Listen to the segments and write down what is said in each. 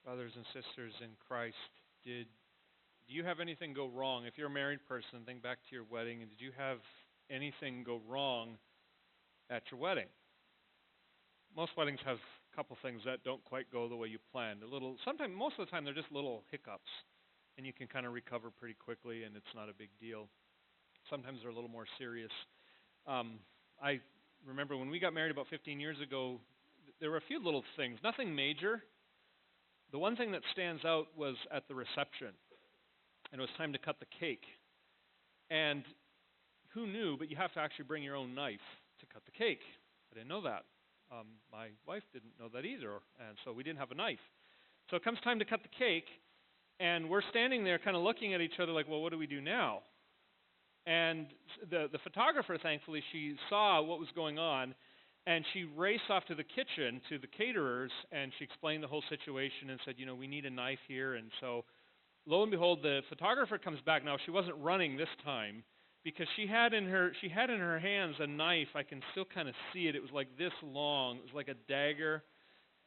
Brothers and sisters in Christ, do you have anything go wrong? If you're a married person, think back to your wedding, and did you have anything go wrong at your wedding? Most weddings have a couple things that don't quite go the way you planned. Sometimes, most of the time, they're just little hiccups, and you can kind of recover pretty quickly, and it's not a big deal. Sometimes they're a little more serious. I remember when we got married about 15 years ago, there were a few little things, nothing major. The one thing that stands out was at the reception, and it was time to cut the cake. And who knew, but you have to actually bring your own knife to cut the cake. I didn't know that. My wife didn't know that either, and so we didn't have a knife. So it comes time to cut the cake, and we're standing there kind of looking at each other like, well, what do we do now? And the photographer, thankfully, she saw what was going on, and she raced off to the kitchen to the caterers, and she explained the whole situation and said, we need a knife here. And so, lo and behold, the photographer comes back. Now, she wasn't running this time because she had in her hands a knife. I can still kind of see it. It was like this long. It was like a dagger.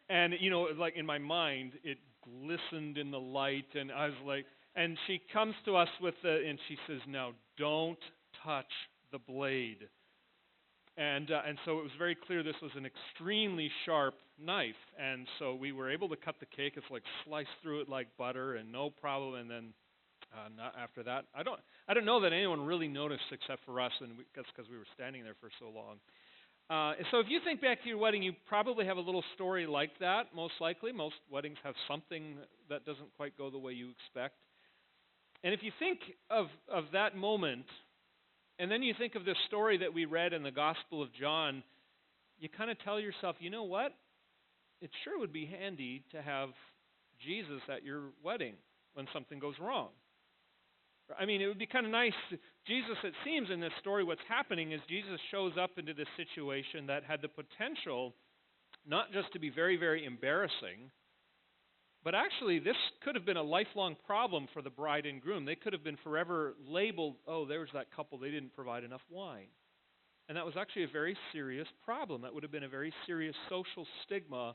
And, like in my mind, it glistened in the light, and I was like, and she comes to us and she says, "Now, don't touch the blade." And so it was very clear this was an extremely sharp knife, and so we were able to cut the cake. It's like sliced through it like butter, and no problem. And then not after that, I don't know that anyone really noticed except for us, and that's because we were standing there for so long. So if you think back to your wedding, you probably have a little story like that. Most likely, most weddings have something that doesn't quite go the way you expect. And if you think of that moment, and then you think of this story that we read in the Gospel of John, you kind of tell yourself, you know what? It sure would be handy to have Jesus at your wedding when something goes wrong. I mean, it would be kind of nice. Jesus, it seems in this story, what's happening is Jesus shows up into this situation that had the potential not just to be very, very embarrassing, but actually, this could have been a lifelong problem for the bride and groom. They could have been forever labeled, oh, there's that couple, they didn't provide enough wine. And that was actually a very serious problem. That would have been a very serious social stigma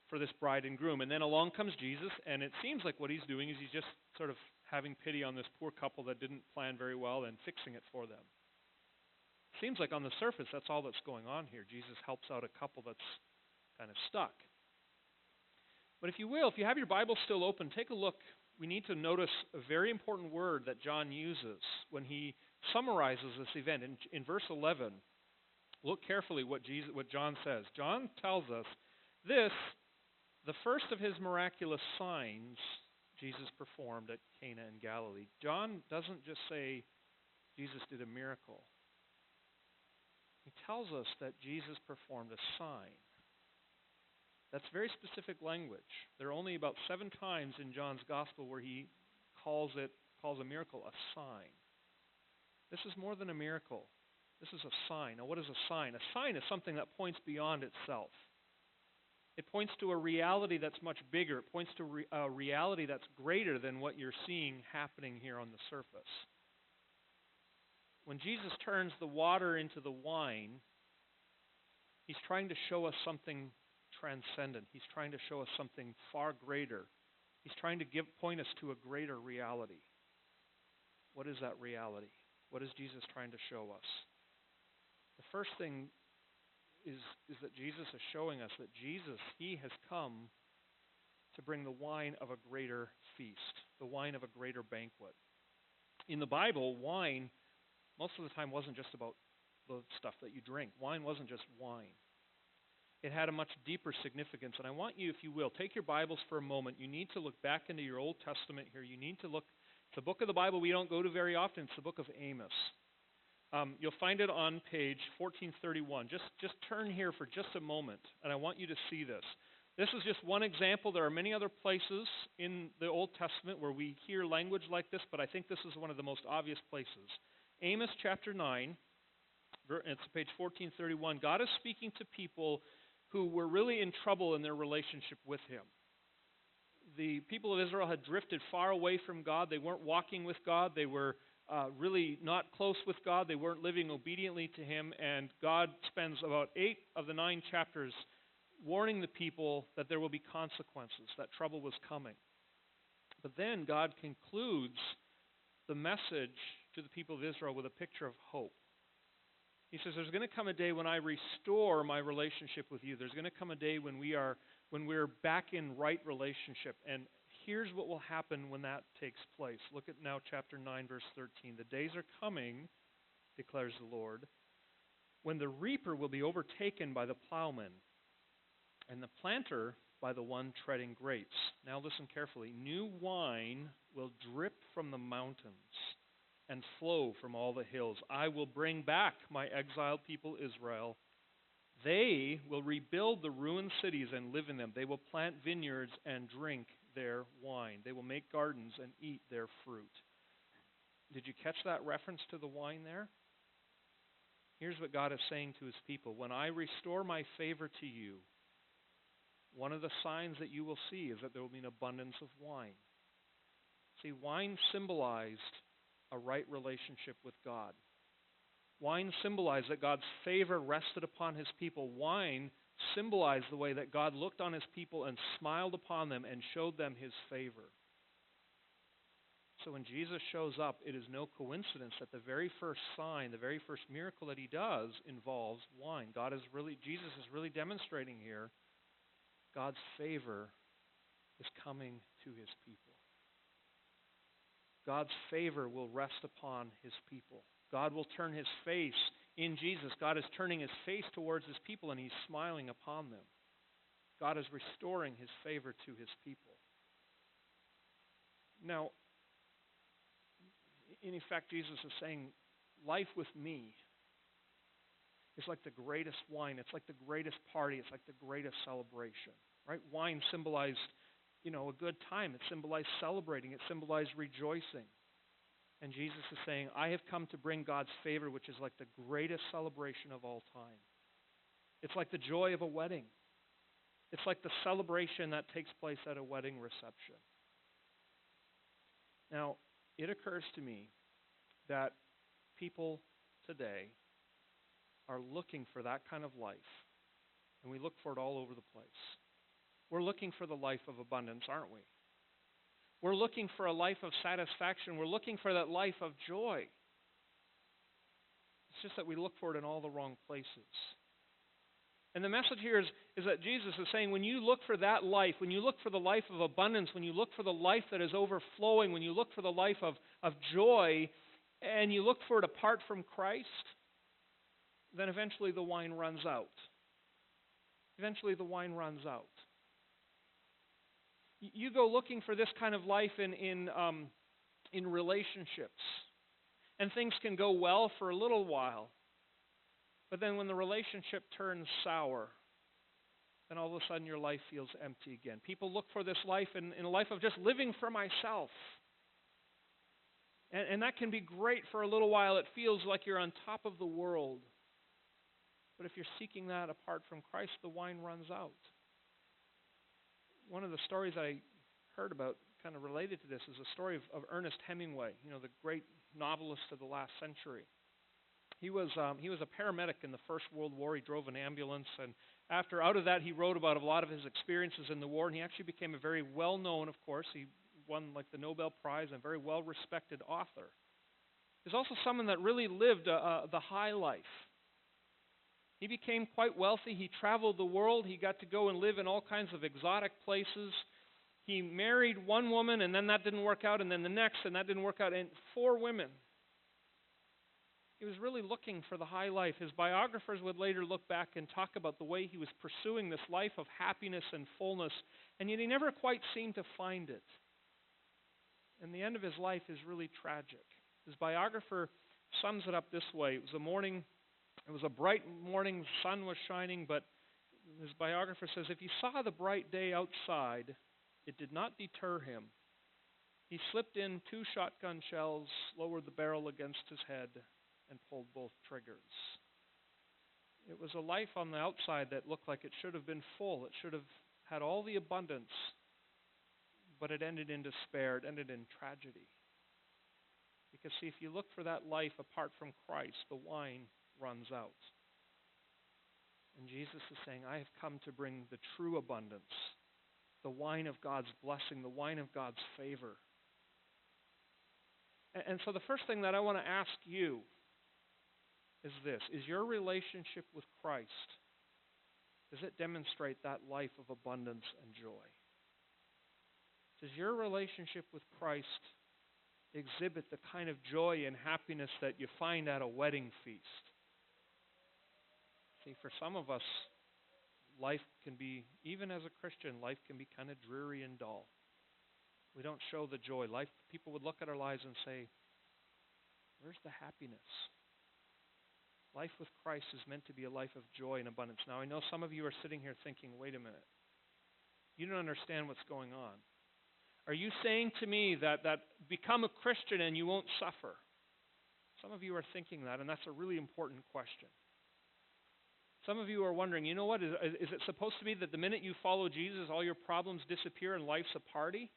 for this bride and groom. And then along comes Jesus, and it seems like what he's doing is he's just sort of having pity on this poor couple that didn't plan very well and fixing it for them. Seems like on the surface, that's all that's going on here. Jesus helps out a couple that's kind of stuck. But if you will, if you have your Bible still open, take a look. We need to notice a very important word that John uses when he summarizes this event. In verse 11, look carefully what John says. John tells us this, the first of his miraculous signs Jesus performed at Cana in Galilee. John doesn't just say Jesus did a miracle. He tells us that Jesus performed a sign. That's very specific language. There are only about 7 times in John's gospel where he calls a miracle a sign. This is more than a miracle. This is a sign. Now, what is a sign? A sign is something that points beyond itself. It points to a reality that's much bigger. It points to a reality that's greater than what you're seeing happening here on the surface. When Jesus turns the water into the wine, he's trying to show us something transcendent. He's trying to show us something far greater. He's trying to point us to a greater reality. What is that reality? What is Jesus trying to show us? The first thing is that Jesus is showing us that Jesus, he has come to bring the wine of a greater feast, the wine of a greater banquet. In the Bible, wine, most of the time, wasn't just about the stuff that you drink. Wine wasn't just wine. It had a much deeper significance. And I want you, if you will, take your Bibles for a moment. You need to look back into your Old Testament here. You need to look. It's a book of the Bible we don't go to very often. It's the book of Amos. You'll find it on page 1431. Just turn here for just a moment, and I want you to see this. This is just one example. There are many other places in the Old Testament where we hear language like this, but I think this is one of the most obvious places. Amos chapter 9, it's page 1431. God is speaking to people who were really in trouble in their relationship with him. The people of Israel had drifted far away from God. They weren't walking with God. They were really not close with God. They weren't living obediently to him. And God spends about 8 of the 9 chapters warning the people that there will be consequences, that trouble was coming. But then God concludes the message to the people of Israel with a picture of hope. He says, there's going to come a day when I restore my relationship with you. There's going to come a day when we're back in right relationship. And here's what will happen when that takes place. Look at now chapter 9, verse 13. The days are coming, declares the Lord, when the reaper will be overtaken by the plowman, and the planter by the one treading grapes. Now listen carefully. New wine will drip from the mountains and flow from all the hills. I will bring back my exiled people Israel. They will rebuild the ruined cities and live in them. They will plant vineyards and drink their wine. They will make gardens and eat their fruit. Did you catch that reference to the wine there? Here's what God is saying to his people. When I restore my favor to you, one of the signs that you will see is that there will be an abundance of wine. See, wine symbolized a right relationship with God. Wine symbolized that God's favor rested upon his people. Wine symbolized the way that God looked on his people and smiled upon them and showed them his favor. So when Jesus shows up, it is no coincidence that the very first sign, the very first miracle that he does involves wine. Jesus is really demonstrating here God's favor is coming to his people. God's favor will rest upon his people. God will turn his face in Jesus. God is turning his face towards his people and he's smiling upon them. God is restoring his favor to his people. Now, in effect, Jesus is saying, life with me is like the greatest wine. It's like the greatest party. It's like the greatest celebration. Right? Wine symbolized, a good time. It symbolized celebrating. It symbolized rejoicing. And Jesus is saying, I have come to bring God's favor, which is like the greatest celebration of all time. It's like the joy of a wedding. It's like the celebration that takes place at a wedding reception. Now, it occurs to me that people today are looking for that kind of life, and we look for it all over the place. We're looking for the life of abundance, aren't we? We're looking for a life of satisfaction. We're looking for that life of joy. It's just that we look for it in all the wrong places. And the message here is that Jesus is saying, when you look for that life, when you look for the life of abundance, when you look for the life that is overflowing, when you look for the life of joy, and you look for it apart from Christ, then eventually the wine runs out. Eventually the wine runs out. You go looking for this kind of life in relationships, and things can go well for a little while, but then when the relationship turns sour, then all of a sudden your life feels empty again. People look for this life in a life of just living for myself. And that can be great for a little while. It feels like you're on top of the world. But if you're seeking that apart from Christ, the wine runs out. One of the stories I heard about kind of related to this is a story of Ernest Hemingway, the great novelist of the last century. He was a paramedic in the First World War. He drove an ambulance, and out of that, he wrote about a lot of his experiences in the war, and he actually became a very well-known, of course, he won like the Nobel Prize, and a very well-respected author. He's also someone that really lived the high life. He became quite wealthy. He traveled the world. He got to go and live in all kinds of exotic places. He married one woman, and then that didn't work out, and then the next, and that didn't work out, and 4 women. He was really looking for the high life. His biographers would later look back and talk about the way he was pursuing this life of happiness and fullness, and yet he never quite seemed to find it. And the end of his life is really tragic. His biographer sums it up this way. It was a bright morning, the sun was shining, but his biographer says, if he saw the bright day outside, it did not deter him. He slipped in 2 shotgun shells, lowered the barrel against his head, and pulled both triggers. It was a life on the outside that looked like it should have been full. It should have had all the abundance, but it ended in despair. It ended in tragedy. Because see, if you look for that life apart from Christ, the wine runs out. And Jesus is saying, I have come to bring the true abundance, the wine of God's blessing, the wine of God's favor. And so the first thing that I want to ask you is this. Is your relationship with Christ, does it demonstrate that life of abundance and joy? Does your relationship with Christ exhibit the kind of joy and happiness that you find at a wedding feast? See, for some of us, life can be, even as a Christian, life can be kind of dreary and dull. We don't show the joy. People would look at our lives and say, where's the happiness? Life with Christ is meant to be a life of joy and abundance. Now, I know some of you are sitting here thinking, wait a minute. You don't understand what's going on. Are you saying to me that become a Christian and you won't suffer? Some of you are thinking that, and that's a really important question. Some of you are wondering, you know what, is it supposed to be that the minute you follow Jesus, all your problems disappear and life's a party?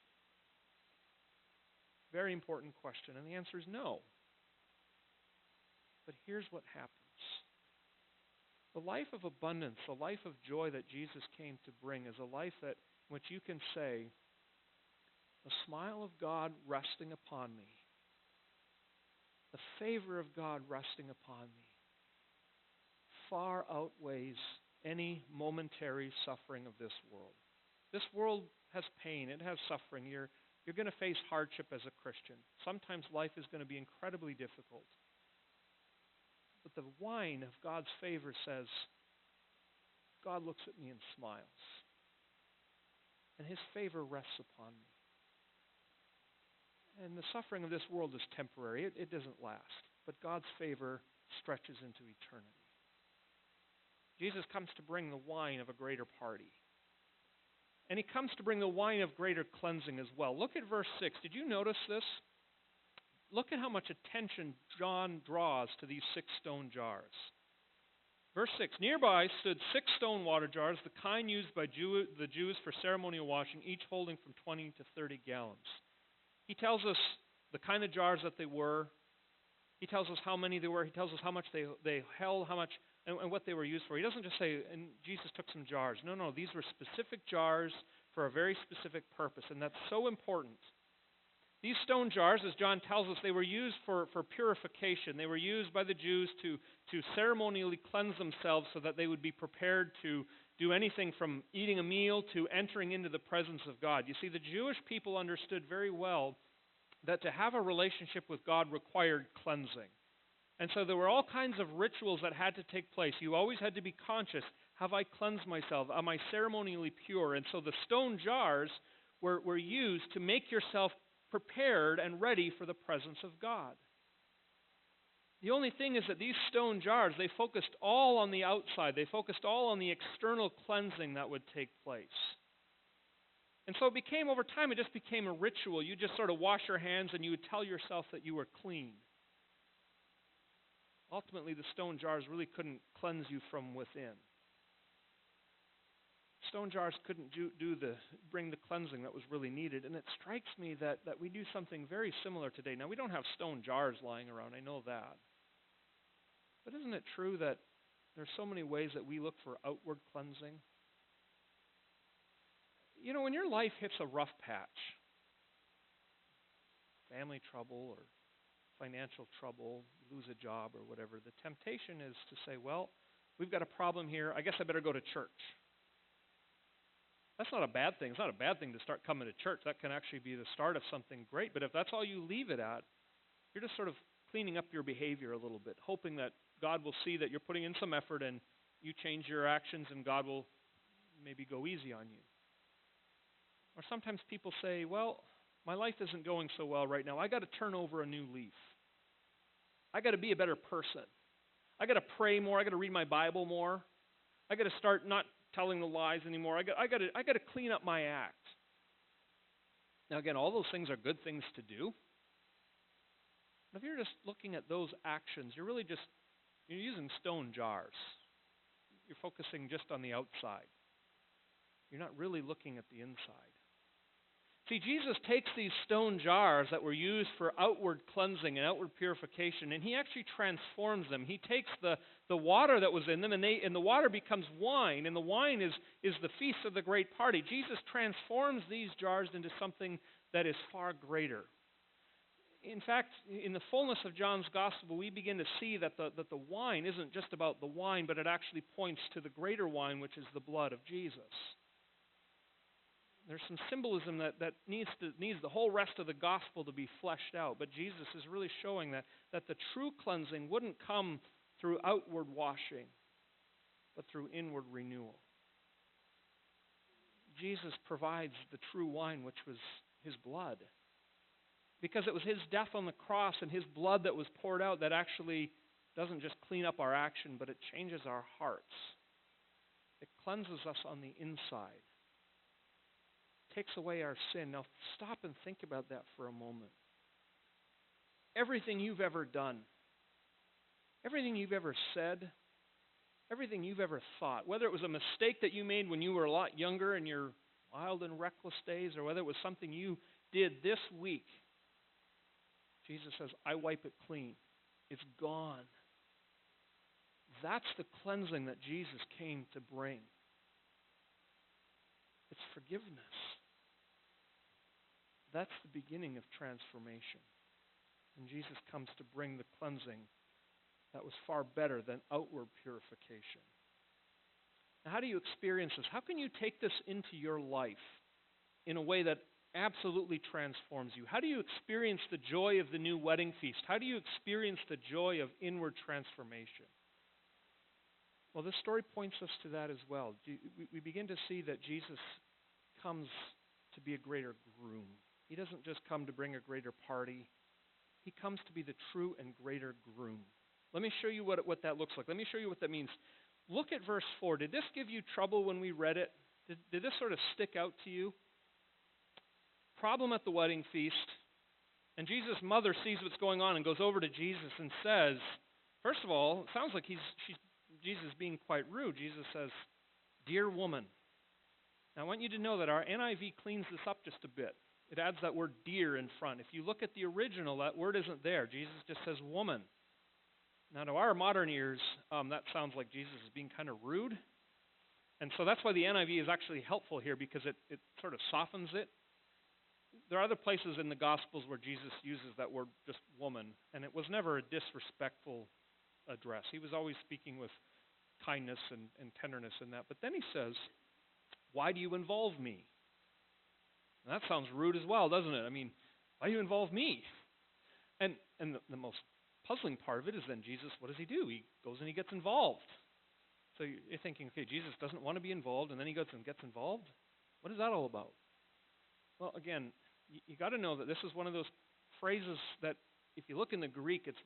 Very important question, and the answer is no. But here's what happens. The life of abundance, the life of joy that Jesus came to bring is a life that in which you can say, the smile of God resting upon me, the favor of God resting upon me, far outweighs any momentary suffering of this world. This world has pain, it has suffering. You're going to face hardship as a Christian. Sometimes life is going to be incredibly difficult. But the wine of God's favor says, God looks at me and smiles. And His favor rests upon me. And the suffering of this world is temporary. It doesn't last. But God's favor stretches into eternity. Jesus comes to bring the wine of a greater party. And He comes to bring the wine of greater cleansing as well. Look at verse 6. Did you notice this? Look at how much attention John draws to these 6 stone jars. Verse 6, nearby stood 6 stone water jars, the kind used by the Jews for ceremonial washing, each holding from 20 to 30 gallons. He tells us the kind of jars that they were. He tells us how many they were. He tells us how much they held, how much, and what they were used for. He doesn't just say, and Jesus took some jars. No, these were specific jars for a very specific purpose, and that's so important. These stone jars, as John tells us, they were used for purification. They were used by the Jews to ceremonially cleanse themselves so that they would be prepared to do anything from eating a meal to entering into the presence of God. You see, the Jewish people understood very well that to have a relationship with God required cleansing. And so there were all kinds of rituals that had to take place. You always had to be conscious, have I cleansed myself? Am I ceremonially pure? And so the stone jars were used to make yourself prepared and ready for the presence of God. The only thing is that these stone jars, they focused all on the outside. They focused all on the external cleansing that would take place. And so it became, over time, it just became a ritual. You just sort of wash your hands and you would tell yourself that you were clean. Ultimately, the stone jars really couldn't cleanse you from within. Stone jars couldn't bring the cleansing that was really needed. And it strikes me that we do something very similar today. Now, we don't have stone jars lying around, I know that. But isn't it true that there's so many ways that we look for outward cleansing? You know, when your life hits a rough patch, family trouble or financial trouble, lose a job or whatever, the temptation is to say, well, we've got a problem here, I guess I better go to church. That's not a bad thing. It's not a bad thing to start coming to church. That can actually be the start of something great. But if that's all you leave it at, you're just sort of cleaning up your behavior a little bit, hoping that God will see that you're putting in some effort and you change your actions and God will maybe go easy on you. Or sometimes people say, well, my life isn't going so well right now. I got to turn over a new leaf. I got to be a better person. I got to pray more. I got to read my Bible more. I got to start not telling the lies anymore. I got to clean up my act. Now again, all those things are good things to do. But if you're just looking at those actions, you're using stone jars. You're focusing just on the outside. You're not really looking at the inside. See, Jesus takes these stone jars that were used for outward cleansing and outward purification, and he actually transforms them. He takes the water that was in them, and the water becomes wine, and the wine is the feast of the great party. Jesus transforms these jars into something that is far greater. In fact, in the fullness of John's Gospel, we begin to see that the wine isn't just about the wine, but it actually points to the greater wine, which is the blood of Jesus. There's some symbolism that needs the whole rest of the gospel to be fleshed out. But Jesus is really showing that the true cleansing wouldn't come through outward washing, but through inward renewal. Jesus provides the true wine, which was his blood. Because it was his death on the cross and his blood that was poured out that actually doesn't just clean up our action, but it changes our hearts. It cleanses us on the inside. Takes away our sin. Now stop and think about that for a moment. Everything you've ever done, everything you've ever said, everything you've ever thought, whether it was a mistake that you made when you were a lot younger in your wild and reckless days, or whether it was something you did this week, Jesus says, I wipe it clean. It's gone. That's the cleansing that Jesus came to bring. It's forgiveness. That's the beginning of transformation. And Jesus comes to bring the cleansing that was far better than outward purification. Now, how do you experience this? How can you take this into your life in a way that absolutely transforms you? How do you experience the joy of the new wedding feast? How do you experience the joy of inward transformation? Well, this story points us to that as well. We begin to see that Jesus comes to be a greater groom. He doesn't just come to bring a greater party. He comes to be the true and greater groom. Let me show you what that looks like. Let me show you what that means. Look at verse 4. Did this give you trouble when we read it? Did this sort of stick out to you? Problem at the wedding feast. And Jesus' mother sees what's going on and goes over to Jesus and says, first of all, it sounds like Jesus being quite rude. Jesus says, dear woman. Now, I want you to know that our NIV cleans this up just a bit. It adds that word dear in front. If you look at the original, that word isn't there. Jesus just says woman. Now, to our modern ears, that sounds like Jesus is being kind of rude. And so that's why the NIV is actually helpful here, because it sort of softens it. There are other places in the Gospels where Jesus uses that word just woman, and it was never a disrespectful address. He was always speaking with kindness and tenderness in that. But then he says, why do you involve me? And that sounds rude as well, doesn't it? I mean, why do you involve me? And the most puzzling part of it is then Jesus, what does he do? He goes and he gets involved. So you're thinking, okay, Jesus doesn't want to be involved, and then he goes and gets involved? What is that all about? Well, again, you got to know that this is one of those phrases that if you look in the Greek, it's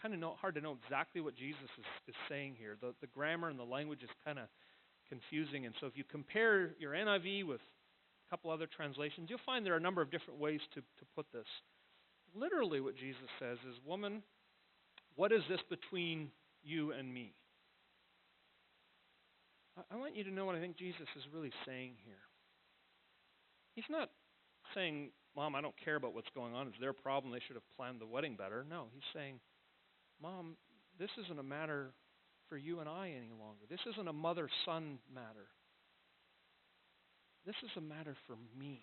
kind of hard to know exactly what Jesus is saying here. The grammar and the language is kind of confusing. And so if you compare your NIV with a couple other translations, you'll find there are a number of different ways to put this. Literally what Jesus says is, woman, what is this between you and me? I want you to know what I think Jesus is really saying here. He's not saying, Mom, I don't care about what's going on. It's their problem. They should have planned the wedding better. No, he's saying, Mom, this isn't a matter for you and I any longer. This isn't a mother-son matter. This is a matter for me.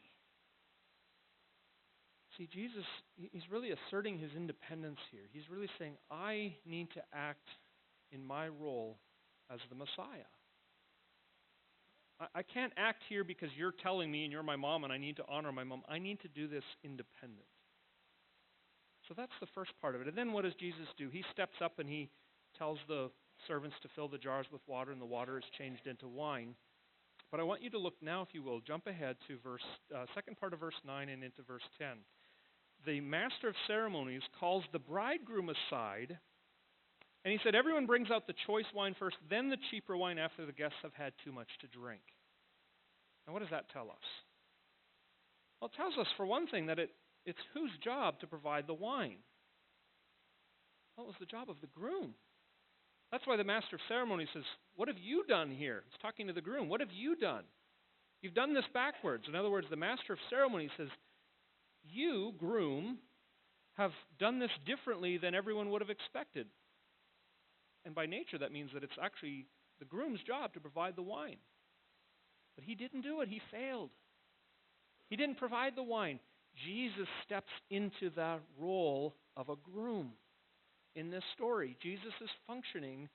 See, Jesus, he's really asserting his independence here. He's really saying, I need to act in my role as the Messiah. I can't act here because you're telling me and you're my mom and I need to honor my mom. I need to do this independent. So that's the first part of it. And then what does Jesus do? He steps up and he tells the servants to fill the jars with water, and the water is changed into wine. But I want you to look now, if you will, jump ahead to second part of verse 9 and into verse 10. The master of ceremonies calls the bridegroom aside, and he said, everyone brings out the choice wine first, then the cheaper wine after the guests have had too much to drink. Now, what does that tell us? Well, it tells us, for one thing, that it's whose job to provide the wine? Well, it was the job of the groom. That's why the master of ceremonies says, what have you done here? He's talking to the groom. What have you done? You've done this backwards. In other words, the master of ceremonies says, you, groom, have done this differently than everyone would have expected. And by nature, that means that it's actually the groom's job to provide the wine. But he didn't do it. He failed. He didn't provide the wine. Jesus steps into the role of a groom in this story. Jesus is functioning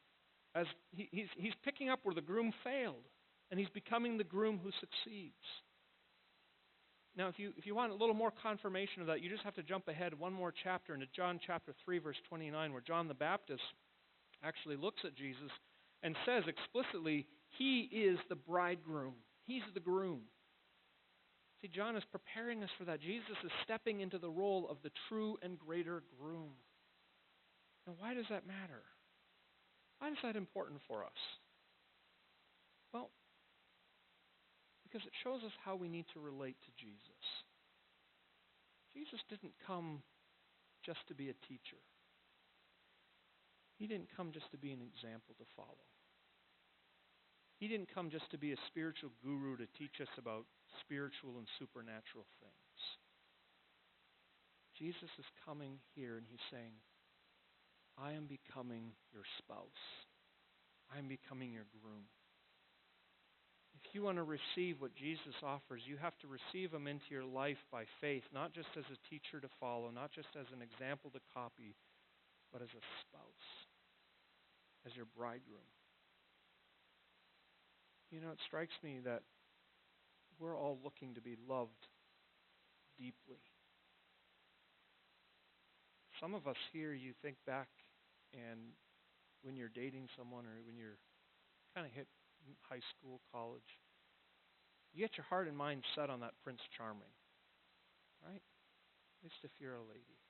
as he's picking up where the groom failed, and he's becoming the groom who succeeds. Now, if you want a little more confirmation of that, you just have to jump ahead one more chapter into John chapter 3, verse 29, where John the Baptist actually looks at Jesus and says explicitly, he is the bridegroom. He's the groom. See, John is preparing us for that. Jesus is stepping into the role of the true and greater groom. Now, why does that matter? Why is that important for us? Well, because it shows us how we need to relate to Jesus. Jesus didn't come just to be a teacher. He didn't come just to be an example to follow. He didn't come just to be a spiritual guru to teach us about spiritual and supernatural things. Jesus is coming here and he's saying, I am becoming your spouse. I am becoming your groom. If you want to receive what Jesus offers, you have to receive him into your life by faith, not just as a teacher to follow, not just as an example to copy, but as a spouse, as your bridegroom. You know, it strikes me that we're all looking to be loved deeply. Some of us here, you think back and when you're dating someone or when you're kind of hit high school, college, you get your heart and mind set on that Prince Charming, right? At least if you're a lady.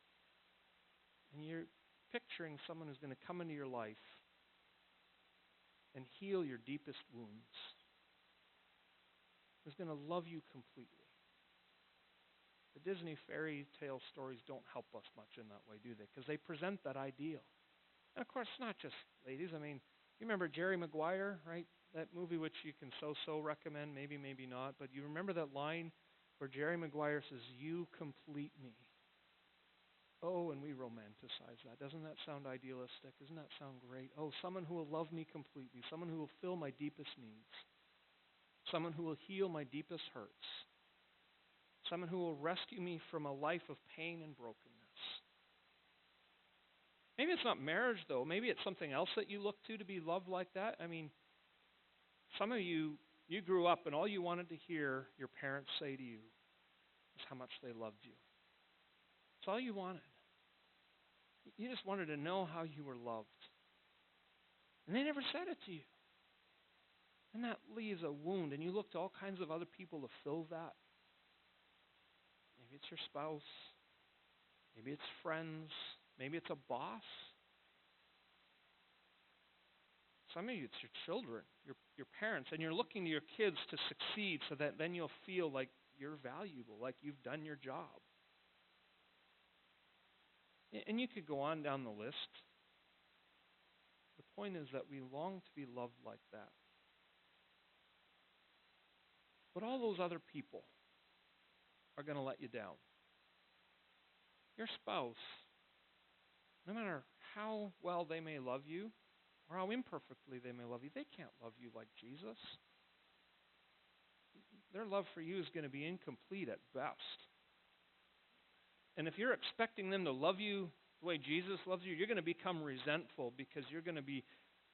And you're picturing someone who's going to come into your life and heal your deepest wounds, who's going to love you completely. The Disney fairy tale stories don't help us much in that way, do they? Because they present that ideal. And of course, it's not just ladies. I mean, you remember Jerry Maguire, right? That movie which you can so recommend, maybe not. But you remember that line where Jerry Maguire says, you complete me. Oh, and we romanticize that. Doesn't that sound idealistic? Doesn't that sound great? Oh, someone who will love me completely. Someone who will fill my deepest needs. Someone who will heal my deepest hurts. Someone who will rescue me from a life of pain and brokenness. Maybe it's not marriage, though. Maybe it's something else that you look to be loved like that. I mean, some of you grew up and all you wanted to hear your parents say to you is how much they loved you. That's all you wanted. You just wanted to know how you were loved. And they never said it to you. And that leaves a wound, and you look to all kinds of other people to fill that. Maybe it's your spouse. Maybe it's friends. Maybe it's a boss. Some of you, it's your children, your parents, and you're looking to your kids to succeed so that then you'll feel like you're valuable, like you've done your job. And you could go on down the list. The point is that we long to be loved like that. But all those other people are going to let you down. Your spouse, no matter how well they may love you, or how imperfectly they may love you, they can't love you like Jesus. Their love for you is going to be incomplete at best. And if you're expecting them to love you the way Jesus loves you, you're going to become resentful because you're going to be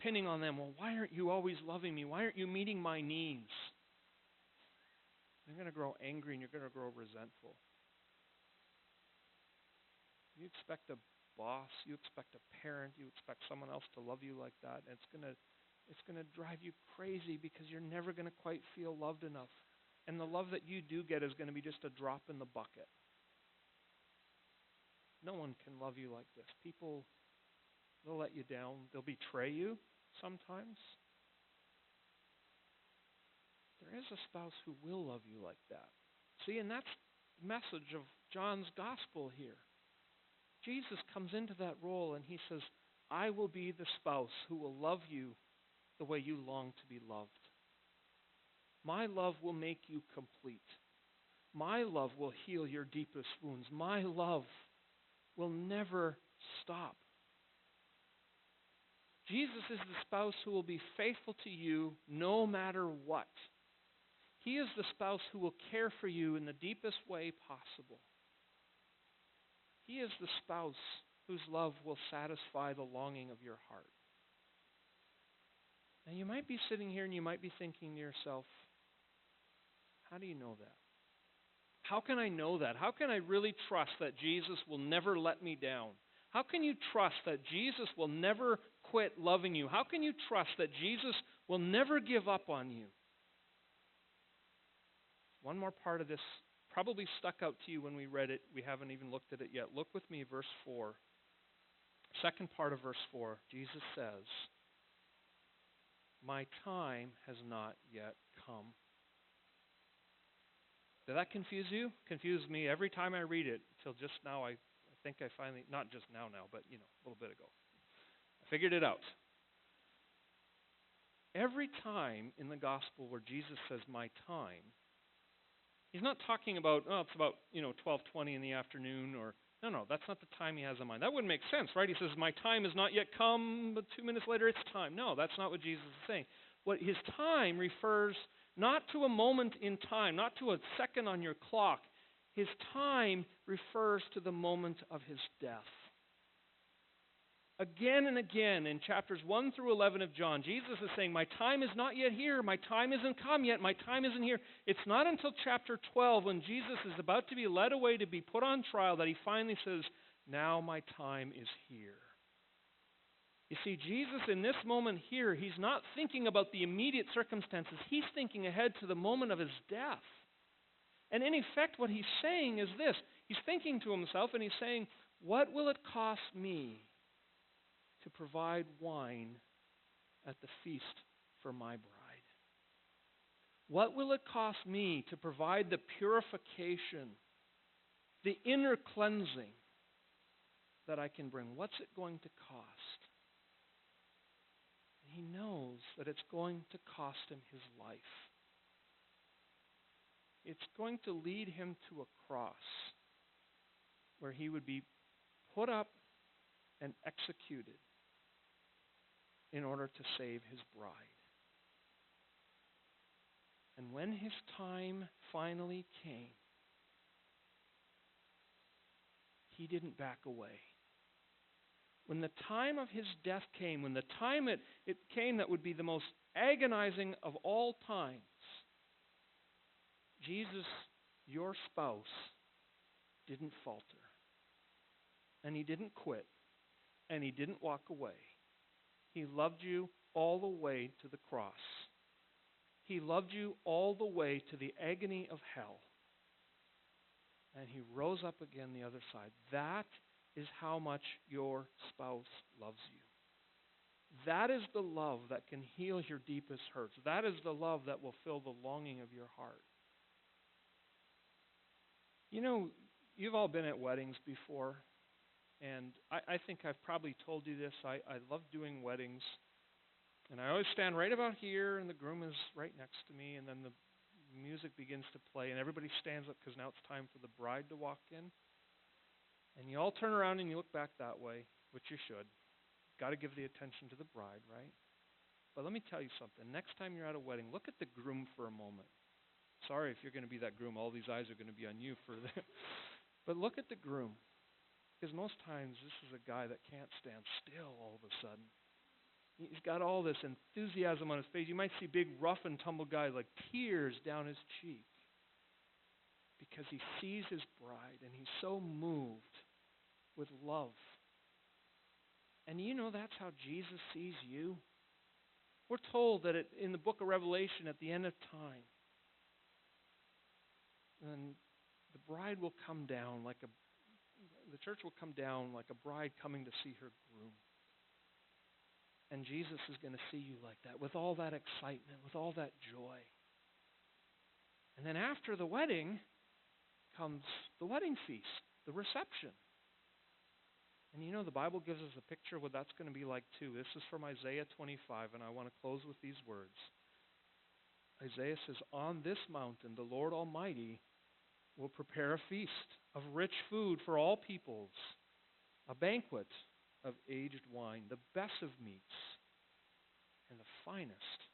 pinning on them, well, why aren't you always loving me? Why aren't you meeting my needs? You're going to grow angry and you're going to grow resentful. You expect a boss, you expect a parent, you expect someone else to love you like that, and it's going to drive you crazy because you're never going to quite feel loved enough. And the love that you do get is going to be just a drop in the bucket. No one can love you like this. People, they'll let you down. They'll betray you sometimes. There is a spouse who will love you like that. See, and that's the message of John's gospel here. Jesus comes into that role and he says, I will be the spouse who will love you the way you long to be loved. My love will make you complete. My love will heal your deepest wounds. My love will never stop. Jesus is the spouse who will be faithful to you no matter what. He is the spouse who will care for you in the deepest way possible. He is the spouse whose love will satisfy the longing of your heart. Now you might be sitting here and you might be thinking to yourself, how do you know that? How can I know that? How can I really trust that Jesus will never let me down? How can you trust that Jesus will never quit loving you? How can you trust that Jesus will never give up on you? One more part of this probably stuck out to you when we read it. We haven't even looked at it yet. Look with me, verse 4. Second part of verse 4, Jesus says, my time has not yet come. Did that confuse you? Confused me every time I read it until just now. I think I finally, not just now, but a little bit ago. I figured it out. Every time in the gospel where Jesus says my time, he's not talking about, it's about 12:20 in the afternoon, or no, that's not the time he has in mind. That wouldn't make sense, right? He says my time has not yet come, but 2 minutes later it's time. No, that's not what Jesus is saying. What his time refers not to a moment in time, not to a second on your clock. His time refers to the moment of his death. Again and again in chapters 1 through 11 of John, Jesus is saying, my time is not yet here, my time isn't come yet, my time isn't here. It's not until chapter 12, when Jesus is about to be led away to be put on trial, that he finally says, now my time is here. You see, Jesus in this moment here, he's not thinking about the immediate circumstances. He's thinking ahead to the moment of his death. And in effect, what he's saying is this. He's thinking to himself and he's saying, what will it cost me to provide wine at the feast for my bride? What will it cost me to provide the purification, the inner cleansing that I can bring? What's it going to cost? He knows that it's going to cost him his life. It's going to lead him to a cross where he would be put up and executed in order to save his bride. And when his time finally came, he didn't back away. When the time of his death came, when the time it came that would be the most agonizing of all times, Jesus, your spouse, didn't falter. And he didn't quit. And he didn't walk away. He loved you all the way to the cross. He loved you all the way to the agony of hell. And he rose up again the other side. That is how much your spouse loves you. That is the love that can heal your deepest hurts. That is the love that will fill the longing of your heart. You've all been at weddings before, and I think I've probably told you this. I love doing weddings, and I always stand right about here, and the groom is right next to me, and then the music begins to play, and everybody stands up because now it's time for the bride to walk in. And you all turn around and you look back that way, which you should. Got to give the attention to the bride, right? But let me tell you something. Next time you're at a wedding, look at the groom for a moment. Sorry if you're going to be that groom. All these eyes are going to be on you for that. But look at the groom. Because most times this is a guy that can't stand still all of a sudden. He's got all this enthusiasm on his face. You might see big rough and tumble guys like tears down his cheek. Because he sees his bride and he's so moved with love. And that's how Jesus sees you. We're told that in the book of Revelation at the end of time, and the bride will come down the church will come down like a bride coming to see her groom. And Jesus is going to see you like that, with all that excitement, with all that joy. And then after the wedding comes the wedding feast, the reception. And the Bible gives us a picture of what that's going to be like too. This is from Isaiah 25, and I want to close with these words. Isaiah says, on this mountain the Lord Almighty will prepare a feast of rich food for all peoples, a banquet of aged wine, the best of meats, and the finest